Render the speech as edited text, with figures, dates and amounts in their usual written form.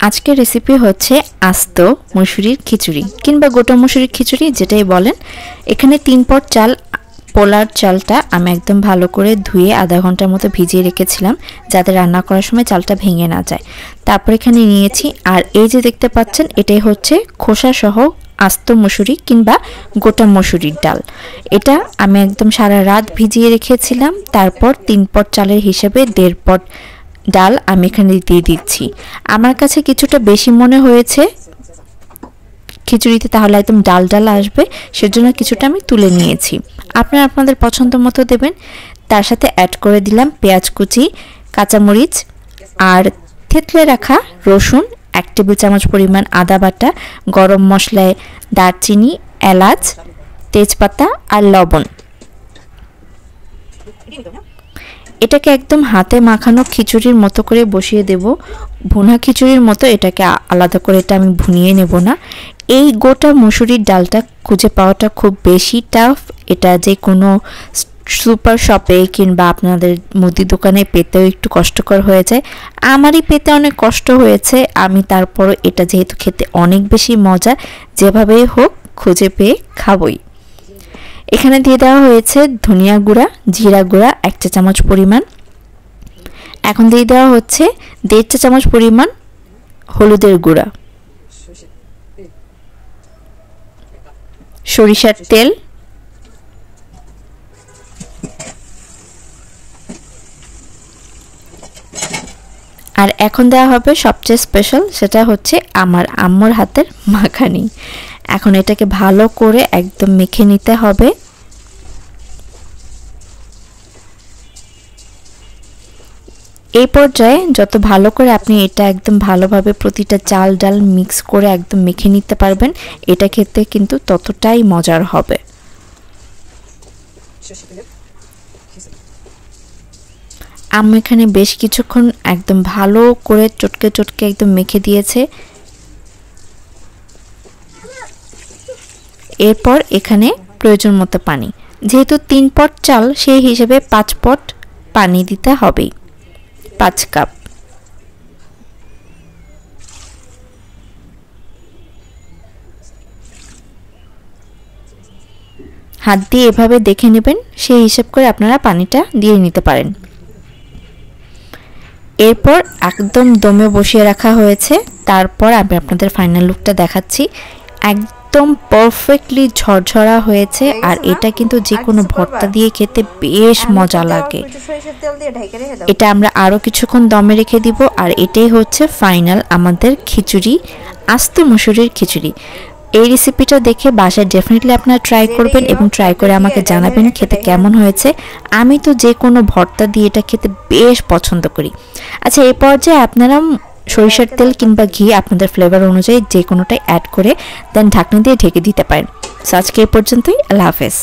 আজকের রেসিপি হচ্ছে আস্ত মসুরির খিচুড়ি কিংবা গোটা মসুরির খিচুড়ি যেটাই বলেন। এখানে 3 পট চাল, পোলার চালটা আমি একদম ভালো করে ধুয়ে আধা ঘন্টার মতো ভিজিয়ে রেখেছিলাম যাতে রান্না করার সময় চালটা ভেঙে না যায়। তারপর এখানে নিয়েছি, আর এই যে দেখতে পাচ্ছেন এটাই হচ্ছে খোসা সহ আস্ত মসুরি কিংবা গোটা মসুরির ডাল। এটা আমি একদম সারা রাত ভিজিয়ে রেখেছিলাম। তারপর 3 পট চালের হিসেবে 1.5 পট ডাল আমি এখানে দিয়ে দিচ্ছি। আমার কাছে কিছুটা বেশি মনে হয়েছে খিচুড়িতে, তাহলে একদম ডাল ডাল আসবে, সেজন্য কিছুটা আমি তুলে নিয়েছি। আপনারা আপনাদের পছন্দ মতো দেবেন। তার সাথে অ্যাড করে দিলাম পেঁয়াজ কুচি, কাঁচামরিচ আর থেতলে রাখা রসুন, 1 টেবিল চামচ পরিমাণ আদা বাটা, গরম মশলায় দারচিনি, এলাচ, তেজপাতা আর লবণ। এটাকে একদম হাতে মাখানো খিচুড়ির মতো করে বসিয়ে দেব। ভুনা খিচুড়ির মতো এটাকে আলাদা করে এটা আমি ভুনিয়ে নেব না। এই গোটা মসুরির ডালটা খুঁজে পাওয়াটা খুব বেশি টাফ। এটা যে কোনো সুপার শপে কিংবা আপনাদের মুদি দোকানে পেতেও একটু কষ্টকর হয়ে যায়। আমারই পেতে অনেক কষ্ট হয়েছে, আমি তারপরও এটা যেহেতু খেতে অনেক বেশি মজা, যেভাবেই হোক খুঁজে পেয়ে খাবই। এখানে দিয়ে দেওয়া হয়েছে ধনিয়া গুঁড়া, জিরা গুঁড়া 1 চা চামচ পরিমাণ। এখন দিয়ে দেওয়া হচ্ছে 1.5 চা চামচ পরিমাণ হলুদের গুঁড়া, সরিষার তেল, আর এখন দেওয়া হবে সবচেয়ে স্পেশাল, সেটা হচ্ছে আমার আম্মুর হাতের মাখানি। এখন এটাকে ভালো করে একদম মেখে নিতে হবে। এই পর্যায়ে যত ভালো করে আপনি এটা একদম ভালোভাবে প্রতিটা চাল ডাল মিক্স করে একদম মেখে নিতে পারবেন, এটা খেতে কিন্তু ততটাই মজার হবে। আমি এখানে বেশ কিছুক্ষণ একদম ভালো করে চটকে চটকে একদম মেখে দিয়েছে। এরপর এখানে প্রয়োজন মতো পানি, যেহেতু 3 পট চাল সেই হিসেবে 5 পট পানি দিতে হবে, 5 কাপ। হাত দিয়ে এভাবে দেখে নেবেন, সেই হিসাব করে আপনারা পানিটা দিয়ে নিতে পারেন। এরপর একদম দমে বসিয়ে রাখা হয়েছে। তারপর আমি আপনাদের ফাইনাল লুকটা দেখাচ্ছি। একদম পারফেক্টলি ঝরঝরা হয়েছে, আর এটা কিন্তু যে কোনো ভর্তা দিয়ে খেতে বেশ মজা লাগে। এটা আমরা আরও কিছুক্ষণ দমে রেখে দিব, আর এটাই হচ্ছে ফাইনাল আমাদের খিচুড়ি, আস্ত মসুরির খিচুড়ি। এই রেসিপিটা দেখে বাসায় ডেফিনেটলি আপনারা ট্রাই করবেন এবং ট্রাই করে আমাকে জানাবেন খেতে কেমন হয়েছে। আমি তো যে কোনো ভর্তা দিয়ে এটা খেতে বেশ পছন্দ করি। আচ্ছা, এই পর্যায়ে আপনারা সরিষার তেল কিংবা ঘি আপনাদের ফ্লেভার অনুযায়ী যে কোনোটাই অ্যাড করে দেন ঢাকনা দিয়ে ঢেকে দিতে পারেন। আজকে এই পর্যন্তই। আল্লাহ হাফেজ।